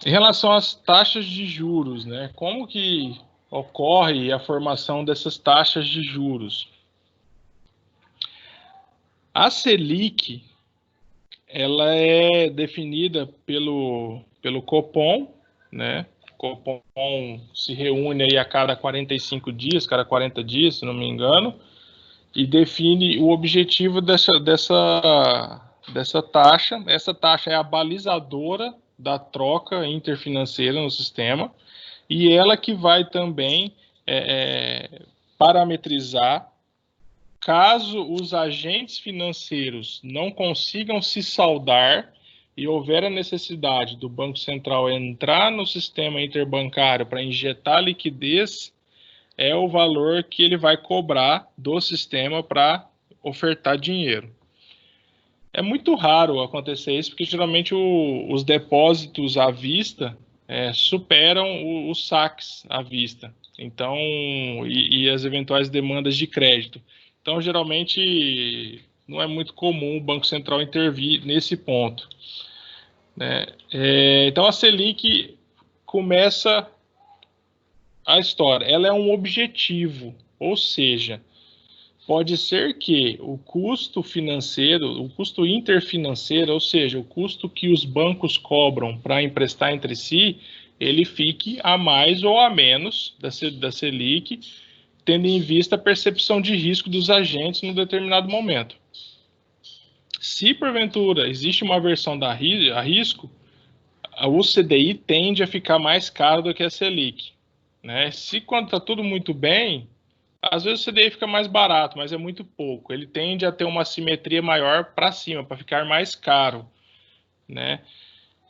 Em relação às taxas de juros, né? Como que ocorre a formação dessas taxas de juros? A Selic, ela é definida pelo Copom, né? O Copom se reúne aí a cada 45 dias, cada 40 dias, se não me engano, e define o objetivo dessa taxa. Essa taxa é a balizadora da troca interfinanceira no sistema, e ela que vai também parametrizar, caso os agentes financeiros não consigam se saldar e houver a necessidade do Banco Central entrar no sistema interbancário para injetar liquidez, é o valor que ele vai cobrar do sistema para ofertar dinheiro. É muito raro acontecer isso, porque geralmente os depósitos à vista superam os saques à vista. Então, e as eventuais demandas de crédito. Então, geralmente, não é muito comum o Banco Central intervir nesse ponto, né? Então, a Selic começa a história. Ela é um objetivo, ou seja, pode ser que o custo financeiro, o custo interfinanceiro, ou seja, o custo que os bancos cobram para emprestar entre si, ele fique a mais ou a menos da Selic, tendo em vista a percepção de risco dos agentes num determinado momento. Se, porventura, existe uma aversão a risco, o CDI tende a ficar mais caro do que a Selic, né? Se quando está tudo muito bem, às vezes o CDI fica mais barato, mas é muito pouco. Ele tende a ter uma simetria maior para cima, para ficar mais caro, né?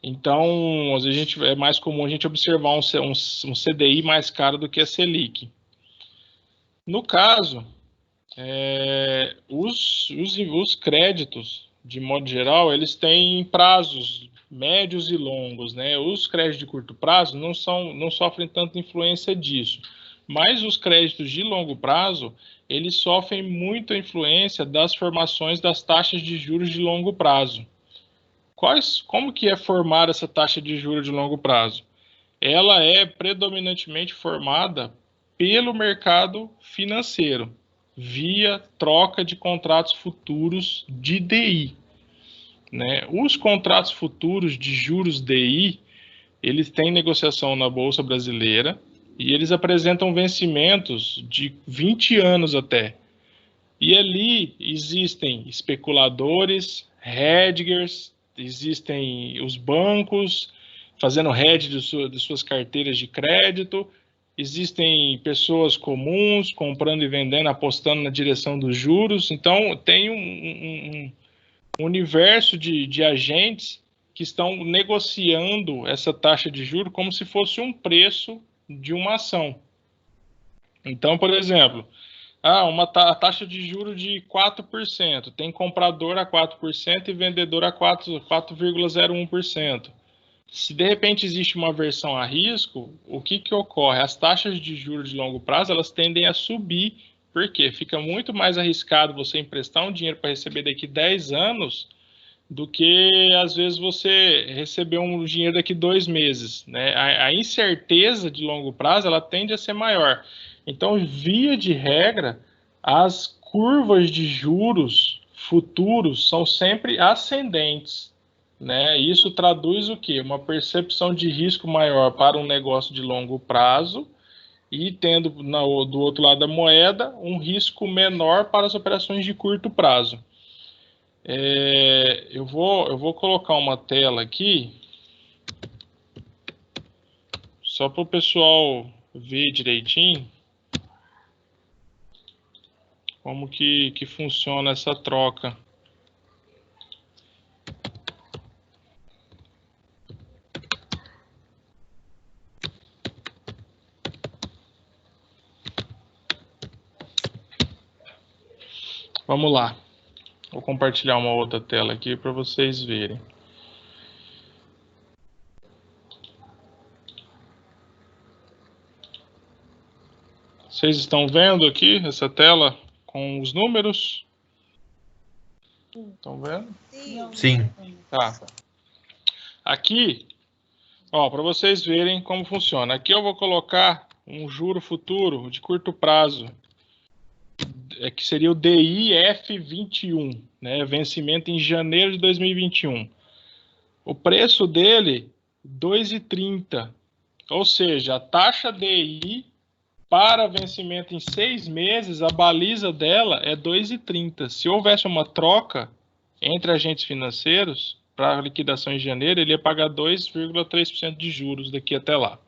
Então, às vezes é mais comum a gente observar um CDI mais caro do que a Selic. No caso, os créditos, de modo geral, eles têm prazos médios e longos, né? Os créditos de curto prazo não sofrem tanta influência disso, mas os créditos de longo prazo, eles sofrem muita influência das formações das taxas de juros de longo prazo. Como que é formar essa taxa de juros de longo prazo? Ela é predominantemente formada pelo mercado financeiro, via troca de contratos futuros de DI, né? Os contratos futuros de juros DI, eles têm negociação na Bolsa Brasileira e eles apresentam vencimentos de 20 anos até. E ali existem especuladores, hedgers, existem os bancos fazendo hedge de suas carteiras de crédito, existem pessoas comuns comprando e vendendo, apostando na direção dos juros. Então, tem um universo de agentes que estão negociando essa taxa de juros como se fosse um preço de uma ação. Então, por exemplo, uma taxa de juros de 4%, tem comprador a 4% e vendedor a 4,01%. Se de repente existe uma aversão a risco, o que ocorre? As taxas de juros de longo prazo, elas tendem a subir, porque fica muito mais arriscado você emprestar um dinheiro para receber daqui 10 anos do que, às vezes, você receber um dinheiro daqui 2 meses, né? A incerteza de longo prazo, ela tende a ser maior. Então, via de regra, as curvas de juros futuros são sempre ascendentes, né? Isso traduz o quê? Uma percepção de risco maior para um negócio de longo prazo e tendo do outro lado da moeda um risco menor para as operações de curto prazo. Eu vou colocar uma tela aqui só para o pessoal ver direitinho como que funciona essa troca. Vamos lá. Vou compartilhar uma outra tela aqui para vocês verem. Vocês estão vendo aqui essa tela com os números? Estão vendo? Sim. Tá. Aqui Ó, para vocês verem como funciona. Aqui eu vou colocar um juro futuro de curto prazo, que seria o DIF21, né? Vencimento em janeiro de 2021. O preço dele, 2,30. Ou seja, a taxa DI para vencimento em 6 meses, a baliza dela é 2,30. Se houvesse uma troca entre agentes financeiros para liquidação em janeiro, ele ia pagar 2,3% de juros daqui até lá.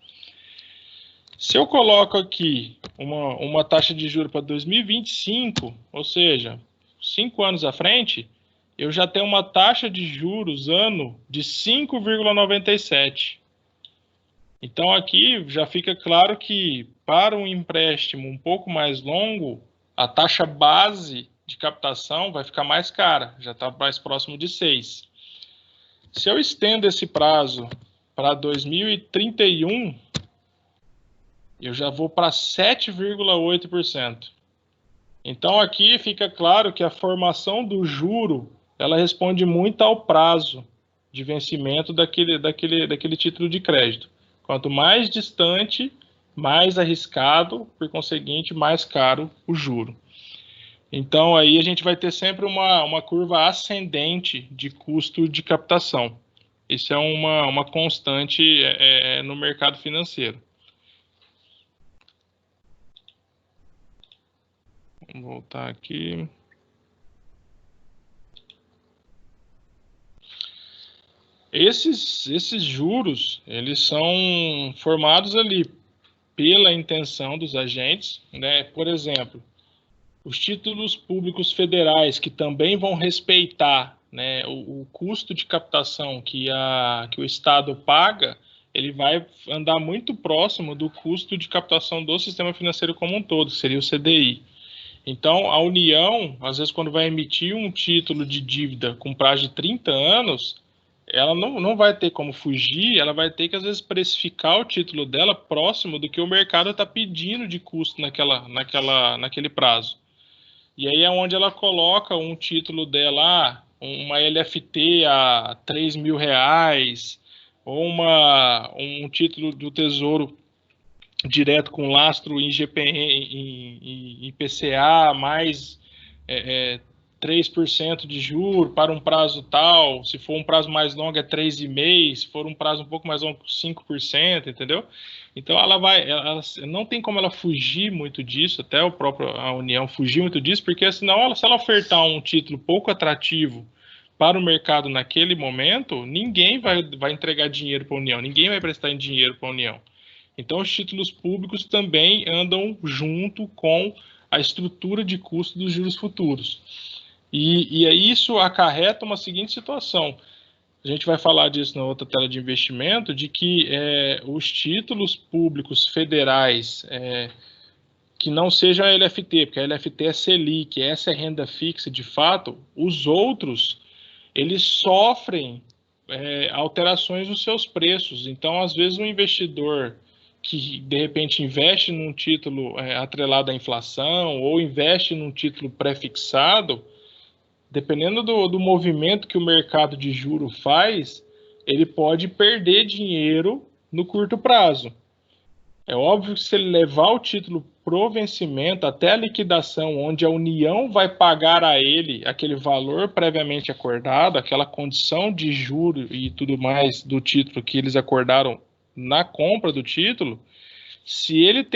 Se eu coloco aqui uma taxa de juros para 2025, ou seja, 5 anos à frente, eu já tenho uma taxa de juros ano de 5,97. Então aqui já fica claro que para um empréstimo um pouco mais longo, a taxa base de captação vai ficar mais cara, já está mais próximo de 6. Se eu estendo esse prazo para 2031, eu já vou para 7,8%. Então aqui fica claro que a formação do juro, ela responde muito ao prazo de vencimento daquele título de crédito. Quanto mais distante, mais arriscado, por conseguinte, mais caro o juro. Então, aí a gente vai ter sempre uma curva ascendente de custo de captação. Isso é uma constante no mercado financeiro. Vamos voltar aqui. Esses juros, eles são formados ali pela intenção dos agentes, né? Por exemplo, os títulos públicos federais, que também vão respeitar, né, o custo de captação que o Estado paga, ele vai andar muito próximo do custo de captação do sistema financeiro como um todo, que seria o CDI. Então, a União, às vezes, quando vai emitir um título de dívida com prazo de 30 anos, ela não vai ter como fugir, ela vai ter que, às vezes, precificar o título dela próximo do que o mercado está pedindo de custo naquele prazo. E aí é onde ela coloca um título dela, uma LFT a R$3.000, ou um título do Tesouro direto com lastro em em IPCA, mais 3% de juro para um prazo tal. Se for um prazo mais longo é 3,5%, se for um prazo um pouco mais longo 5%, entendeu? Então ela não tem como ela fugir muito disso, até a União fugir muito disso, porque senão se ela ofertar um título pouco atrativo para o mercado naquele momento, ninguém vai entregar dinheiro para a União, ninguém vai prestar dinheiro para a União. Então os títulos públicos também andam junto com a estrutura de custo dos juros futuros. E isso acarreta uma seguinte situação. A gente vai falar disso na outra tela de investimento, de que os títulos públicos federais que não sejam a LFT, porque a LFT é Selic, essa é renda fixa de fato, os outros, eles sofrem alterações nos seus preços. Então, às vezes, um investidor que, de repente, investe num título atrelado à inflação ou investe num título pré-fixado, dependendo do movimento que o mercado de juro faz, ele pode perder dinheiro no curto prazo. É óbvio que se ele levar o título pro vencimento até a liquidação, onde a União vai pagar a ele aquele valor previamente acordado, aquela condição de juro e tudo mais do título que eles acordaram na compra do título, se ele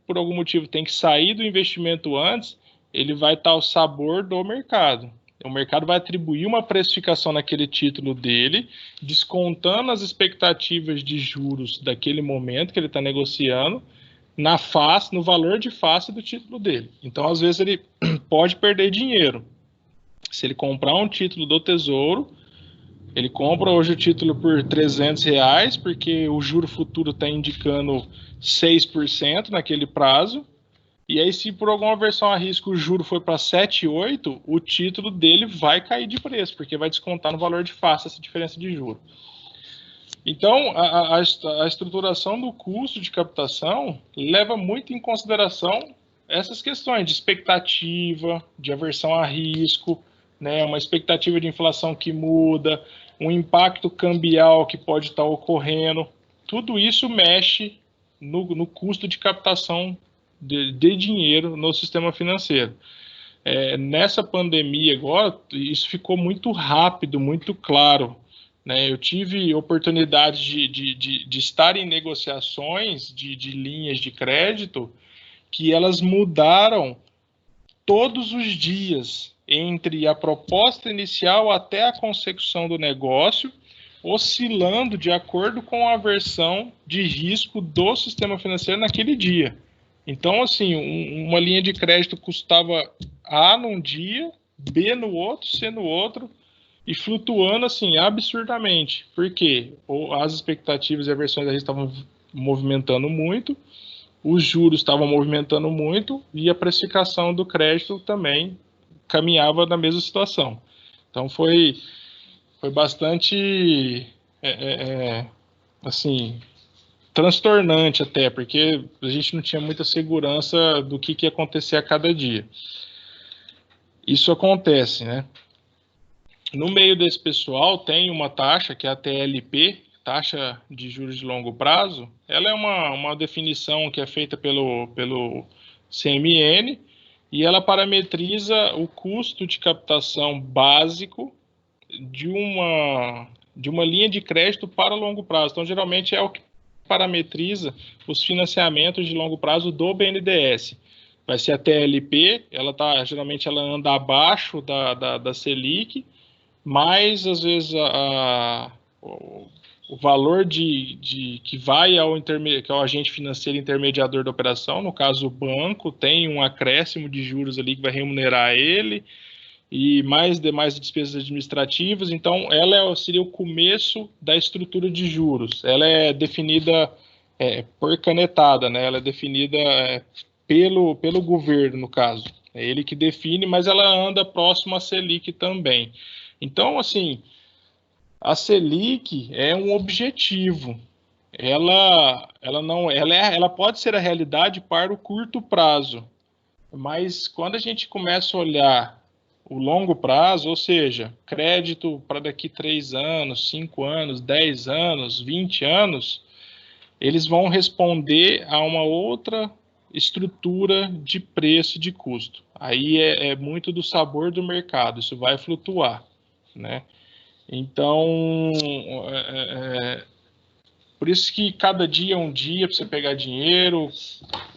por algum motivo tem que sair do investimento antes, ele vai estar ao sabor do mercado. O mercado vai atribuir uma precificação naquele título dele, descontando as expectativas de juros daquele momento que ele está negociando no valor de face do título dele. Então, às vezes, ele pode perder dinheiro. Se ele comprar um título do Tesouro, ele compra hoje o título por R$300, porque o juro futuro está indicando 6% naquele prazo. E aí, se por alguma versão a risco o juro foi para 7,8, o título dele vai cair de preço, porque vai descontar no valor de face essa diferença de juro. Então, a estruturação do custo de captação leva muito em consideração essas questões de expectativa, de aversão a risco, né, uma expectativa de inflação que muda, um impacto cambial que pode estar ocorrendo, tudo isso mexe no custo de captação de dinheiro no sistema financeiro. Nessa pandemia agora, isso ficou muito rápido, muito claro, né? Eu tive oportunidade de estar em negociações de linhas de crédito que elas mudaram todos os dias, entre a proposta inicial até a consecução do negócio, oscilando de acordo com a versão de risco do sistema financeiro naquele dia. Então, assim, uma linha de crédito custava A num dia, B no outro, C no outro, e flutuando, assim, absurdamente. Por quê? As expectativas e a versão da risco estavam movimentando muito, os juros estavam movimentando muito e a precificação do crédito também caminhava na mesma situação. Então foi bastante assim, transtornante até, porque a gente não tinha muita segurança do que ia acontecer a cada dia. Isso acontece, né? No meio desse pessoal tem uma taxa que é a TLP, taxa de juros de longo prazo. Ela é uma definição que é feita pelo CMN e ela parametriza o custo de captação básico de uma linha de crédito para longo prazo. Então, geralmente é o que parametriza os financiamentos de longo prazo do BNDES. Vai ser a TLP, geralmente ela anda abaixo da Selic, mas às vezes o valor que vai que é o agente financeiro intermediador da operação, no caso o banco, tem um acréscimo de juros ali que vai remunerar ele, e mais demais despesas administrativas. Então, ela seria o começo da estrutura de juros. Ela é definida por canetada, né? Ela é definida pelo governo, no caso. É ele que define, mas ela anda próximo à Selic também. Então, assim, a Selic é um objetivo. Ela pode ser a realidade para o curto prazo, mas quando a gente começa a olhar o longo prazo, ou seja, crédito para daqui 3 anos, 5 anos, 10 anos, 20 anos, eles vão responder a uma outra estrutura de preço e de custo. Aí é muito do sabor do mercado, isso vai flutuar, né? Então, por isso que cada dia é um dia para você pegar dinheiro,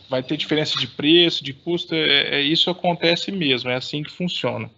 vai ter diferença de preço, de custo, isso acontece mesmo, é assim que funciona.